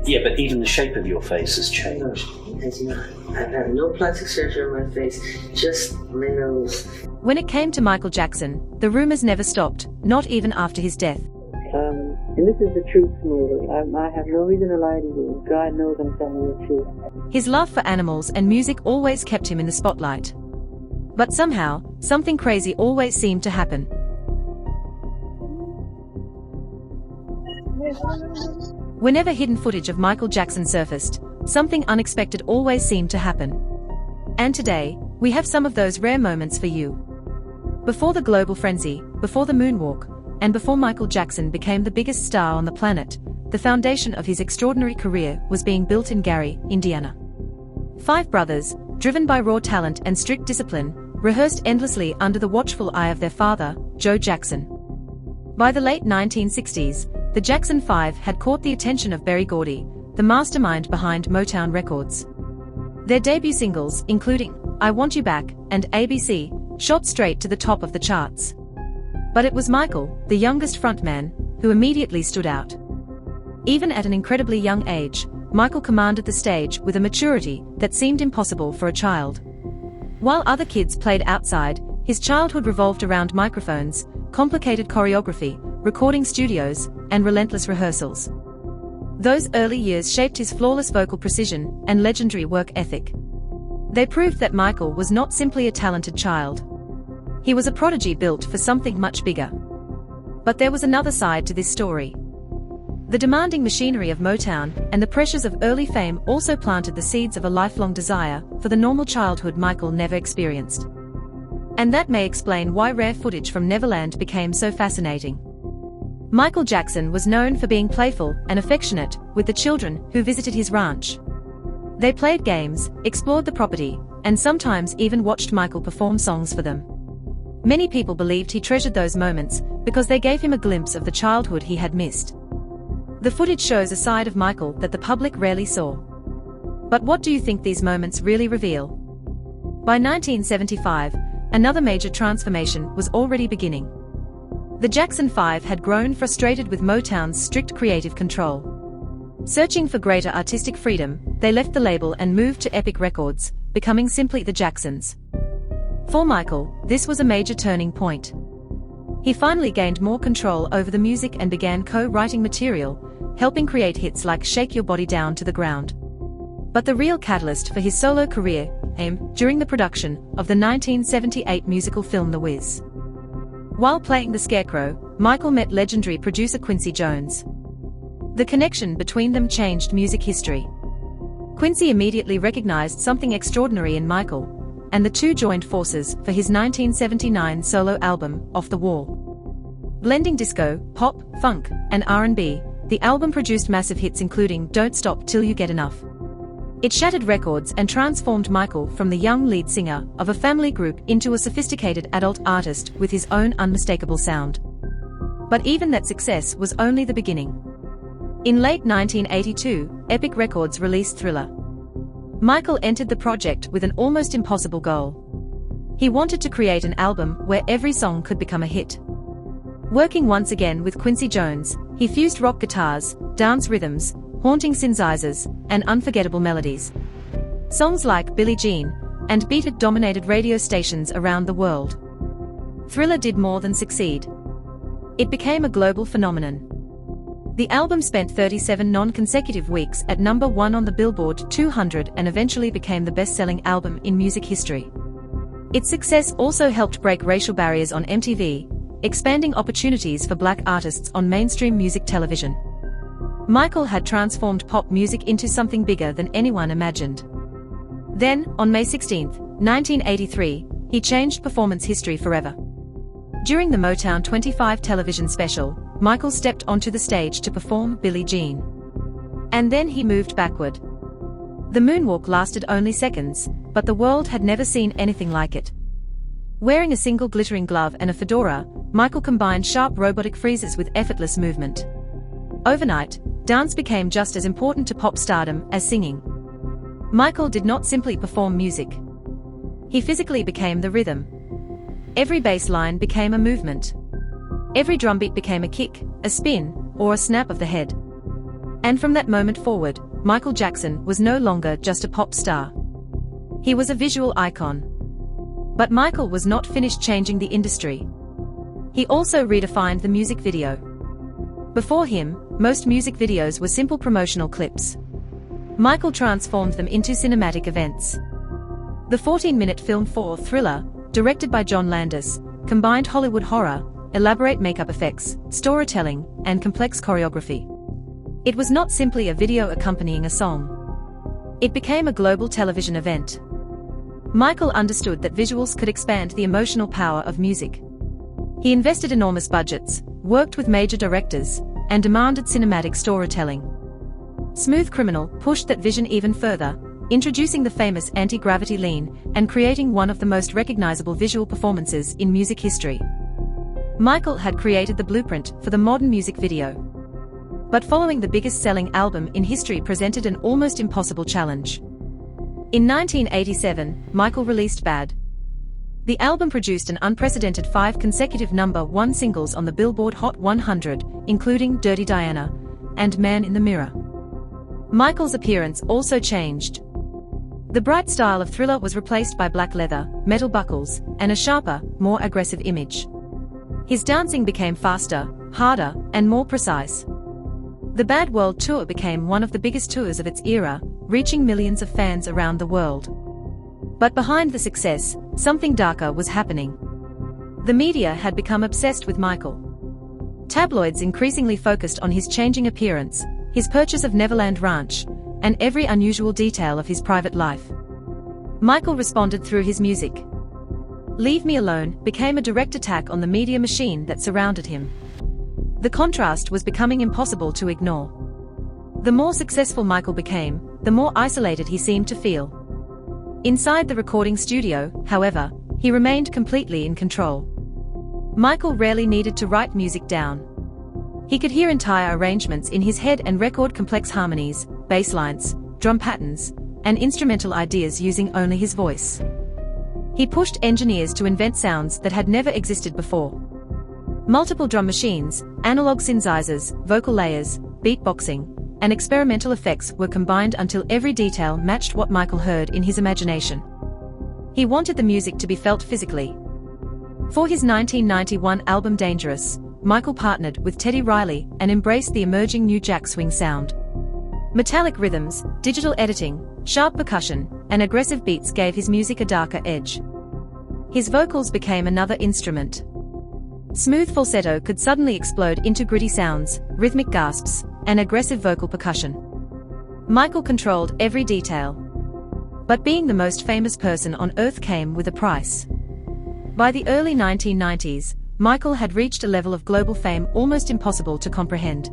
Yeah, but even the shape of your face has changed. As you know, I've had no plastic surgery on my face, just my nose. When it came to Michael Jackson, the rumors never stopped, not even after his death. And this is the truth, Smoothie. I have no reason to lie to you. God knows I'm telling you the truth. His love for animals and music always kept him in the spotlight. But somehow, something crazy always seemed to happen. Whenever hidden footage of Michael Jackson surfaced, something unexpected always seemed to happen. And today, we have some of those rare moments for you. Before the global frenzy, before the moonwalk, and before Michael Jackson became the biggest star on the planet, the foundation of his extraordinary career was being built in Gary, Indiana. 5 brothers, driven by raw talent and strict discipline, rehearsed endlessly under the watchful eye of their father, Joe Jackson. By the late 1960s, the Jackson 5 had caught the attention of Berry Gordy, the mastermind behind Motown Records. Their debut singles, including I Want You Back and ABC, shot straight to the top of the charts. But it was Michael, the youngest frontman, who immediately stood out. Even at an incredibly young age, Michael commanded the stage with a maturity that seemed impossible for a child. While other kids played outside, his childhood revolved around microphones, complicated choreography, recording studios, and relentless rehearsals. Those early years shaped his flawless vocal precision and legendary work ethic. They proved that Michael was not simply a talented child. He was a prodigy built for something much bigger. But there was another side to this story. The demanding machinery of Motown and the pressures of early fame also planted the seeds of a lifelong desire for the normal childhood Michael never experienced. And that may explain why rare footage from Neverland became so fascinating. Michael Jackson was known for being playful and affectionate with the children who visited his ranch. They played games, explored the property, and sometimes even watched Michael perform songs for them. Many people believed he treasured those moments because they gave him a glimpse of the childhood he had missed. The footage shows a side of Michael that the public rarely saw. But what do you think these moments really reveal? By 1975, another major transformation was already beginning. The Jackson 5 had grown frustrated with Motown's strict creative control. Searching for greater artistic freedom, they left the label and moved to Epic Records, becoming simply the Jacksons. For Michael, this was a major turning point. He finally gained more control over the music and began co-writing material, helping create hits like Shake Your Body Down to the Ground. But the real catalyst for his solo career came during the production of the 1978 musical film The Wiz. While playing the Scarecrow, Michael met legendary producer Quincy Jones. The connection between them changed music history. Quincy immediately recognized something extraordinary in Michael, and the two joined forces for his 1979 solo album, Off the Wall. Blending disco, pop, funk, and R&B, the album produced massive hits including Don't Stop Till You Get Enough. It shattered records and transformed Michael from the young lead singer of a family group into a sophisticated adult artist with his own unmistakable sound. But even that success was only the beginning. In late 1982, Epic Records released Thriller. Michael entered the project with an almost impossible goal. He wanted to create an album where every song could become a hit. Working once again with Quincy Jones, he fused rock guitars, dance rhythms, haunting synthesizers, and unforgettable melodies. Songs like Billie Jean and Beat It dominated radio stations around the world. Thriller did more than succeed. It became a global phenomenon. The album spent 37 non-consecutive weeks at number 1 on the Billboard 200 and eventually became the best-selling album in music history. Its success also helped break racial barriers on MTV, expanding opportunities for black artists on mainstream music television. Michael had transformed pop music into something bigger than anyone imagined. Then, on May 16, 1983, he changed performance history forever. During the Motown 25 television special, Michael stepped onto the stage to perform Billie Jean. And then he moved backward. The moonwalk lasted only seconds, but the world had never seen anything like it. Wearing a single glittering glove and a fedora, Michael combined sharp robotic freezes with effortless movement. Overnight, dance became just as important to pop stardom as singing. Michael did not simply perform music. He physically became the rhythm. Every bass line became a movement. Every drumbeat became a kick, a spin, or a snap of the head. And from that moment forward, Michael Jackson was no longer just a pop star. He was a visual icon. But Michael was not finished changing the industry. He also redefined the music video. Before him, most music videos were simple promotional clips. Michael transformed them into cinematic events. The 14-minute film for Thriller, directed by John Landis, combined Hollywood horror, elaborate makeup effects, storytelling, and complex choreography. It was not simply a video accompanying a song. It became a global television event. Michael understood that visuals could expand the emotional power of music. He invested enormous budgets, worked with major directors, and demanded cinematic storytelling. Smooth Criminal pushed that vision even further, introducing the famous anti-gravity lean and creating one of the most recognizable visual performances in music history. Michael had created the blueprint for the modern music video. But following the biggest-selling album in history presented an almost impossible challenge. In 1987, Michael released Bad. The album produced an unprecedented 5 consecutive #1 singles on the Billboard Hot 100, including Dirty Diana and Man in the Mirror. Michael's appearance also changed. The bright style of Thriller was replaced by black leather, metal buckles, and a sharper, more aggressive image. His dancing became faster, harder, and more precise. The Bad World Tour became one of the biggest tours of its era, reaching millions of fans around the world. But behind the success, something darker was happening. The media had become obsessed with Michael. Tabloids increasingly focused on his changing appearance, his purchase of Neverland Ranch, and every unusual detail of his private life. Michael responded through his music. Leave Me Alone became a direct attack on the media machine that surrounded him. The contrast was becoming impossible to ignore. The more successful Michael became, the more isolated he seemed to feel. Inside the recording studio, however, he remained completely in control. Michael rarely needed to write music down. He could hear entire arrangements in his head and record complex harmonies, bass lines, drum patterns, and instrumental ideas using only his voice. He pushed engineers to invent sounds that had never existed before. Multiple drum machines, analog synthesizers, vocal layers, beatboxing, and experimental effects were combined until every detail matched what Michael heard in his imagination. He wanted the music to be felt physically. For his 1991 album Dangerous, Michael partnered with Teddy Riley and embraced the emerging new jack swing sound. Metallic rhythms, digital editing, sharp percussion, and aggressive beats gave his music a darker edge. His vocals became another instrument. Smooth falsetto could suddenly explode into gritty sounds, rhythmic gasps, and aggressive vocal percussion. Michael controlled every detail. But being the most famous person on earth came with a price. By the early 1990s, Michael had reached a level of global fame almost impossible to comprehend.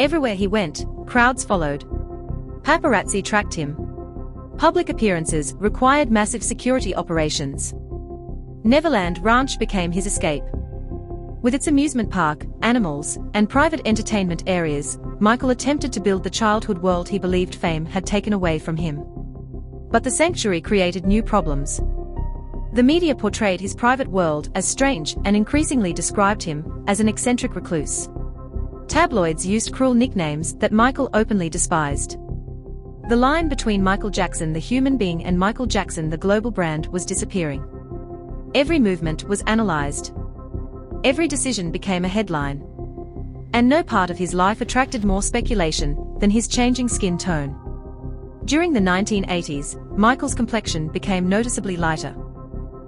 Everywhere he went, crowds followed. Paparazzi tracked him. Public appearances required massive security operations. Neverland Ranch became his escape. With its amusement park, animals, and private entertainment areas, Michael attempted to build the childhood world he believed fame had taken away from him. But the sanctuary created new problems. The media portrayed his private world as strange and increasingly described him as an eccentric recluse. Tabloids used cruel nicknames that Michael openly despised. The line between Michael Jackson the human being and Michael Jackson the global brand was disappearing. Every movement was analyzed. Every decision became a headline. And no part of his life attracted more speculation than his changing skin tone. During the 1980s, Michael's complexion became noticeably lighter.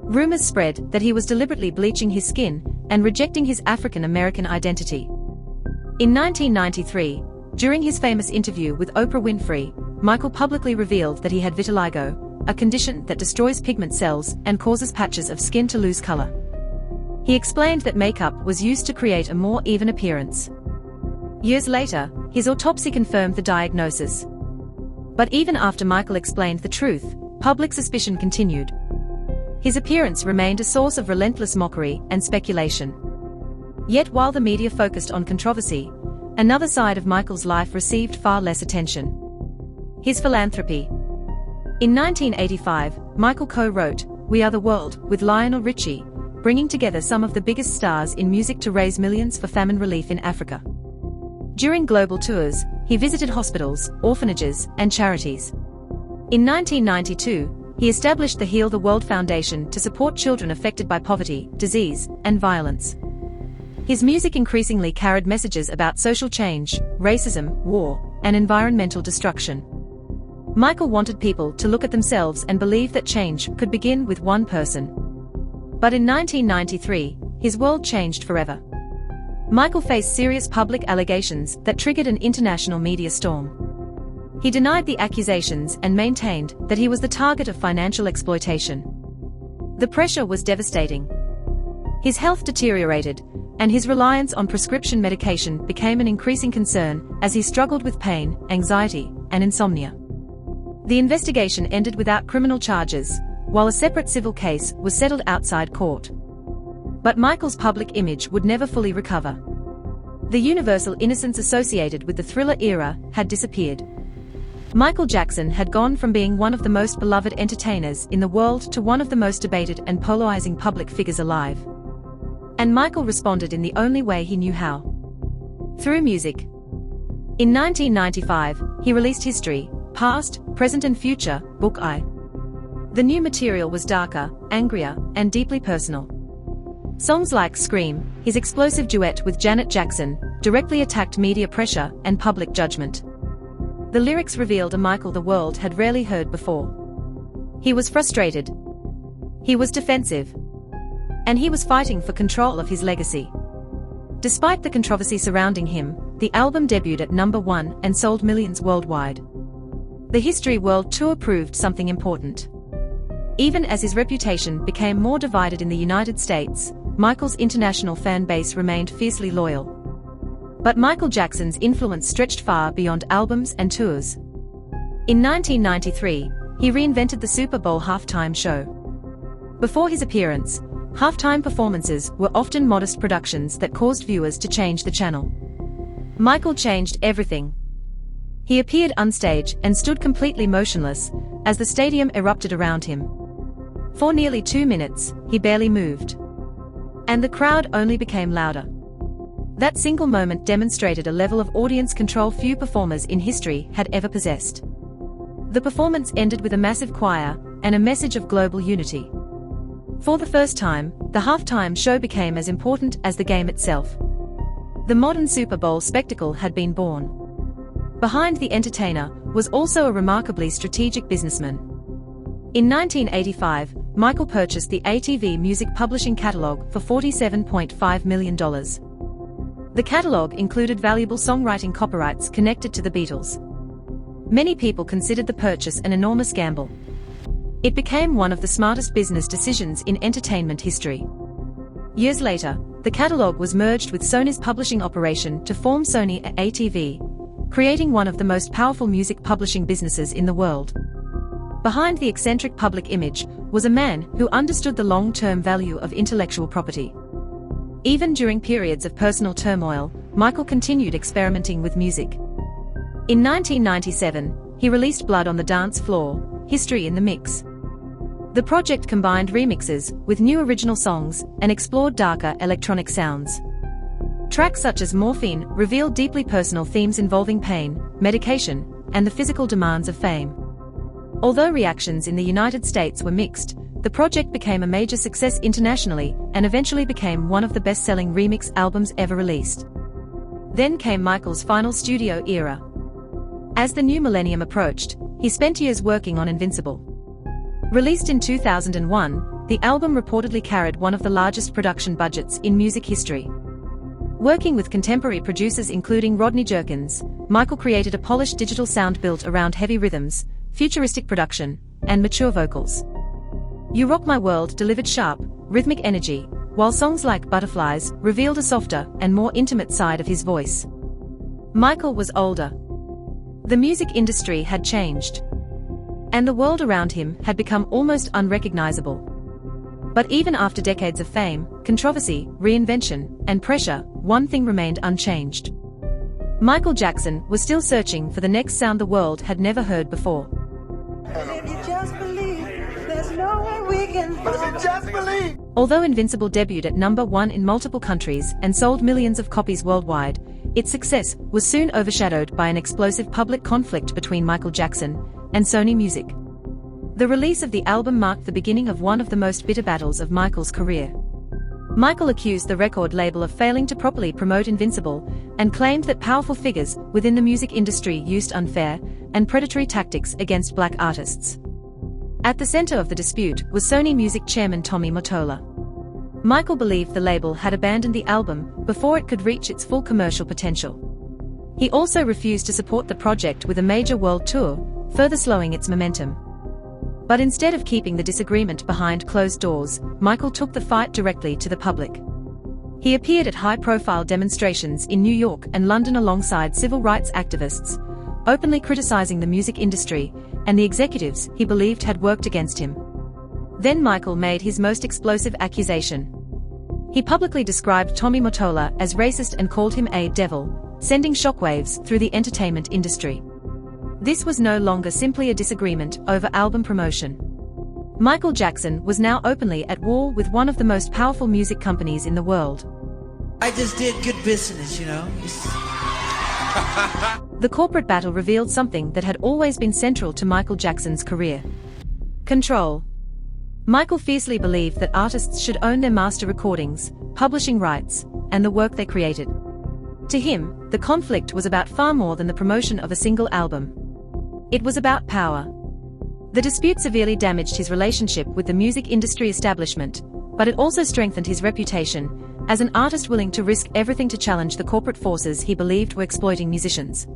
Rumors spread that he was deliberately bleaching his skin and rejecting his African-American identity. In 1993, during his famous interview with Oprah Winfrey, Michael publicly revealed that he had vitiligo, a condition that destroys pigment cells and causes patches of skin to lose color. He explained that makeup was used to create a more even appearance. Years later, his autopsy confirmed the diagnosis. But even after Michael explained the truth, public suspicion continued. His appearance remained a source of relentless mockery and speculation. Yet while the media focused on controversy, another side of Michael's life received far less attention. His philanthropy. In 1985, Michael co-wrote We Are the World with Lionel Richie, bringing together some of the biggest stars in music to raise millions for famine relief in Africa. During global tours, he visited hospitals, orphanages, and charities. In 1992, he established the Heal the World Foundation to support children affected by poverty, disease, and violence. His music increasingly carried messages about social change, racism, war, and environmental destruction. Michael wanted people to look at themselves and believe that change could begin with one person. But in 1993, his world changed forever. Michael faced serious public allegations that triggered an international media storm. He denied the accusations and maintained that he was the target of financial exploitation. The pressure was devastating. His health deteriorated, and his reliance on prescription medication became an increasing concern as he struggled with pain, anxiety, and insomnia. The investigation ended without criminal charges, while a separate civil case was settled outside court. But Michael's public image would never fully recover. The universal innocence associated with the Thriller era had disappeared. Michael Jackson had gone from being one of the most beloved entertainers in the world to one of the most debated and polarizing public figures alive. And Michael responded in the only way he knew how: through music. In 1995, he released History, Past, Present and Future, Book I. The new material was darker, angrier, and deeply personal. Songs like Scream, his explosive duet with Janet Jackson, directly attacked media pressure and public judgment. The lyrics revealed a Michael the world had rarely heard before. He was frustrated. He was defensive. And he was fighting for control of his legacy. Despite the controversy surrounding him, the album debuted at #1 and sold millions worldwide. The History World Tour proved something important. Even as his reputation became more divided in the United States, Michael's international fan base remained fiercely loyal. But Michael Jackson's influence stretched far beyond albums and tours. In 1993, he reinvented the Super Bowl halftime show. Before his appearance, halftime performances were often modest productions that caused viewers to change the channel. Michael changed everything. He appeared onstage and stood completely motionless as the stadium erupted around him. For nearly 2 minutes, he barely moved. And the crowd only became louder. That single moment demonstrated a level of audience control few performers in history had ever possessed. The performance ended with a massive choir and a message of global unity. For the first time, the halftime show became as important as the game itself. The modern Super Bowl spectacle had been born. Behind the entertainer was also a remarkably strategic businessman. In 1985, Michael purchased the ATV music publishing catalog for $47.5 million. The catalog included valuable songwriting copyrights connected to the Beatles. Many people considered the purchase an enormous gamble. It became one of the smartest business decisions in entertainment history. Years later, the catalog was merged with Sony's publishing operation to form Sony ATV, creating one of the most powerful music publishing businesses in the world. Behind the eccentric public image was a man who understood the long-term value of intellectual property. Even during periods of personal turmoil, Michael continued experimenting with music. In 1997, he released Blood on the Dance Floor, History in the Mix. The project combined remixes with new original songs and explored darker electronic sounds. Tracks such as Morphine revealed deeply personal themes involving pain, medication, and the physical demands of fame. Although reactions in the United States were mixed, the project became a major success internationally and eventually became one of the best-selling remix albums ever released. Then came Michael's final studio era. As the new millennium approached, he spent years working on Invincible. Released in 2001, the album reportedly carried one of the largest production budgets in music history. Working with contemporary producers including Rodney Jerkins, Michael created a polished digital sound built around heavy rhythms, futuristic production, and mature vocals. You Rock My World delivered sharp, rhythmic energy, while songs like Butterflies revealed a softer and more intimate side of his voice. Michael was older. The music industry had changed. And the world around him had become almost unrecognizable. But even after decades of fame, controversy, reinvention, and pressure, one thing remained unchanged. Michael Jackson was still searching for the next sound the world had never heard before. Although Invincible debuted at #1 in multiple countries and sold millions of copies worldwide, its success was soon overshadowed by an explosive public conflict between Michael Jackson and Sony Music. The release of the album marked the beginning of one of the most bitter battles of Michael's career. Michael accused the record label of failing to properly promote Invincible and claimed that powerful figures within the music industry used unfair and predatory tactics against black artists. At the center of the dispute was Sony Music chairman Tommy Mottola. Michael believed the label had abandoned the album before it could reach its full commercial potential. He also refused to support the project with a major world tour, further slowing its momentum. But instead of keeping the disagreement behind closed doors, Michael took the fight directly to the public. He appeared at high-profile demonstrations in New York and London alongside civil rights activists, openly criticizing the music industry and the executives he believed had worked against him. Then Michael made his most explosive accusation. He publicly described Tommy Mottola as racist and called him a devil, sending shockwaves through the entertainment industry. This was no longer simply a disagreement over album promotion. Michael Jackson was now openly at war with one of the most powerful music companies in the world. I just did good business, you know. The corporate battle revealed something that had always been central to Michael Jackson's career: control. Michael fiercely believed that artists should own their master recordings, publishing rights, and the work they created. To him, the conflict was about far more than the promotion of a single album. It was about power. The dispute severely damaged his relationship with the music industry establishment, but it also strengthened his reputation as an artist willing to risk everything to challenge the corporate forces he believed were exploiting musicians.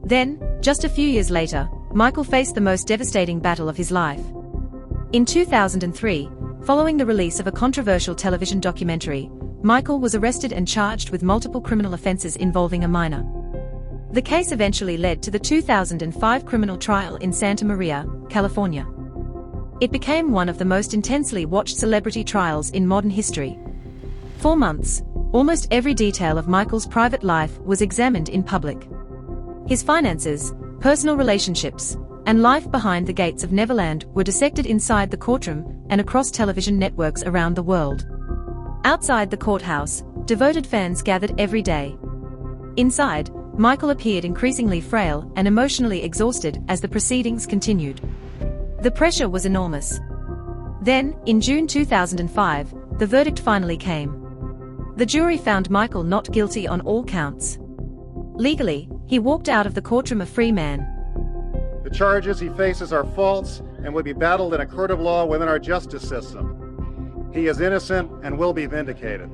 Then, just a few years later, Michael faced the most devastating battle of his life. In 2003, following the release of a controversial television documentary, Michael was arrested and charged with multiple criminal offenses involving a minor. The case eventually led to the 2005 criminal trial in Santa Maria, California. It became one of the most intensely watched celebrity trials in modern history. For months, almost every detail of Michael's private life was examined in public. His finances, personal relationships, and life behind the gates of Neverland were dissected inside the courtroom and across television networks around the world. Outside the courthouse, devoted fans gathered every day. Inside, Michael appeared increasingly frail and emotionally exhausted as the proceedings continued. The pressure was enormous. Then, in June 2005, the verdict finally came. The jury found Michael not guilty on all counts. Legally, he walked out of the courtroom a free man. The charges he faces are false and will be battled in a court of law within our justice system. He is innocent and will be vindicated.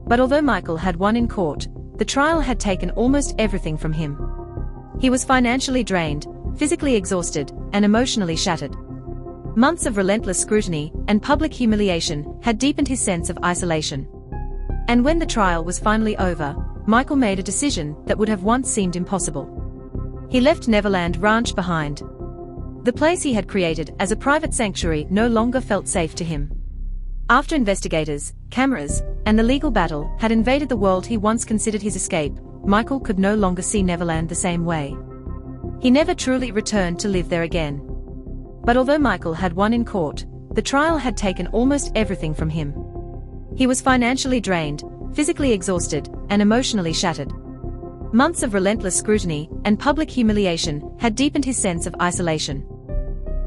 But although Michael had won in court, the trial had taken almost everything from him. He was financially drained, physically exhausted, and emotionally shattered. Months of relentless scrutiny and public humiliation had deepened his sense of isolation. And when the trial was finally over, Michael made a decision that would have once seemed impossible. He left Neverland Ranch behind. The place he had created as a private sanctuary no longer felt safe to him. After investigators, cameras, and the legal battle had invaded the world he once considered his escape, Michael could no longer see Neverland the same way. He never truly returned to live there again. But although Michael had won in court, the trial had taken almost everything from him. He was financially drained, physically exhausted, and emotionally shattered. Months of relentless scrutiny and public humiliation had deepened his sense of isolation.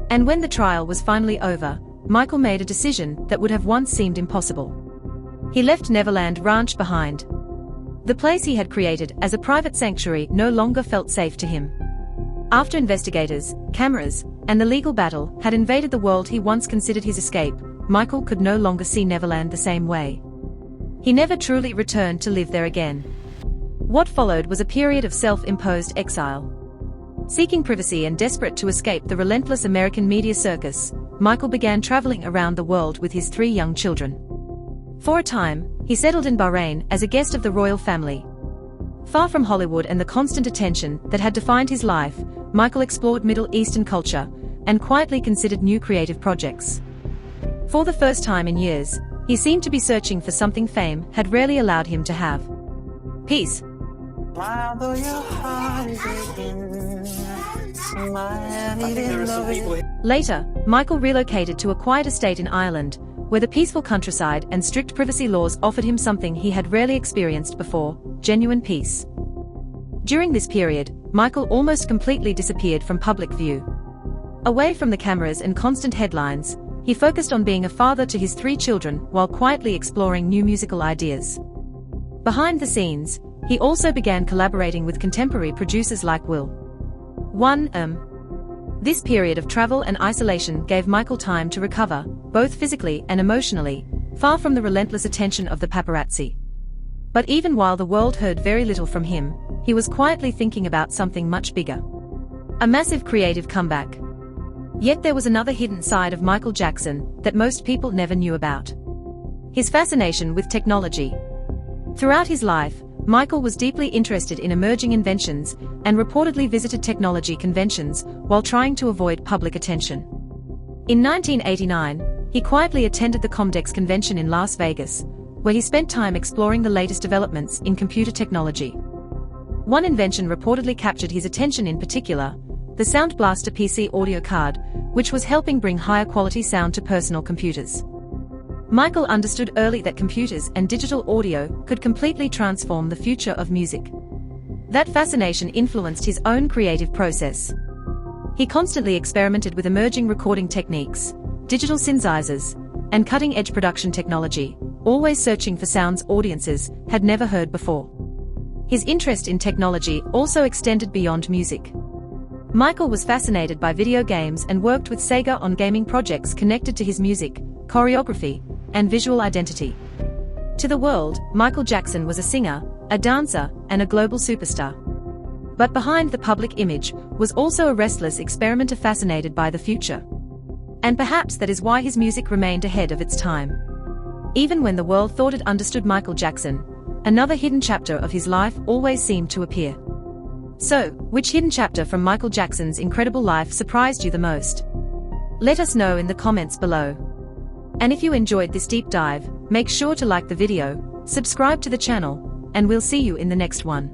And when the trial was finally over, Michael made a decision that would have once seemed impossible. He left Neverland Ranch behind. The place he had created as a private sanctuary no longer felt safe to him. After investigators, cameras, and the legal battle had invaded the world he once considered his escape, Michael could no longer see Neverland the same way. He never truly returned to live there again. What followed was a period of self-imposed exile. Seeking privacy and desperate to escape the relentless American media circus, Michael began traveling around the world with his 3 young children. For a time, he settled in Bahrain as a guest of the royal family. Far from Hollywood and the constant attention that had defined his life, Michael explored Middle Eastern culture and quietly considered new creative projects. For the first time in years, he seemed to be searching for something fame had rarely allowed him to have: peace. Later, Michael relocated to a quiet estate in Ireland, where the peaceful countryside and strict privacy laws offered him something he had rarely experienced before: genuine peace. During this period, Michael almost completely disappeared from public view. Away from the cameras and constant headlines, he focused on being a father to his 3 children while quietly exploring new musical ideas. Behind the scenes, he also began collaborating with contemporary producers like Will. This period of travel and isolation gave Michael time to recover, both physically and emotionally, far from the relentless attention of the paparazzi. But even while the world heard very little from him, he was quietly thinking about something much bigger. A massive creative comeback. Yet there was another hidden side of Michael Jackson that most people never knew about. His fascination with technology. Throughout his life, Michael was deeply interested in emerging inventions and reportedly visited technology conventions while trying to avoid public attention. In 1989, he quietly attended the Comdex convention in Las Vegas, where he spent time exploring the latest developments in computer technology. One invention reportedly captured his attention in particular, the Sound Blaster PC audio card, which was helping bring higher quality sound to personal computers. Michael understood early that computers and digital audio could completely transform the future of music. That fascination influenced his own creative process. He constantly experimented with emerging recording techniques, digital synthesizers, and cutting-edge production technology, always searching for sounds audiences had never heard before. His interest in technology also extended beyond music. Michael was fascinated by video games and worked with Sega on gaming projects connected to his music, choreography, and visual identity. To the world, Michael Jackson was a singer, a dancer, and a global superstar. But behind the public image was also a restless experimenter fascinated by the future. And perhaps that is why his music remained ahead of its time. Even when the world thought it understood Michael Jackson, another hidden chapter of his life always seemed to appear. So, which hidden chapter from Michael Jackson's incredible life surprised you the most? Let us know in the comments below. And if you enjoyed this deep dive, make sure to like the video, subscribe to the channel, and we'll see you in the next one.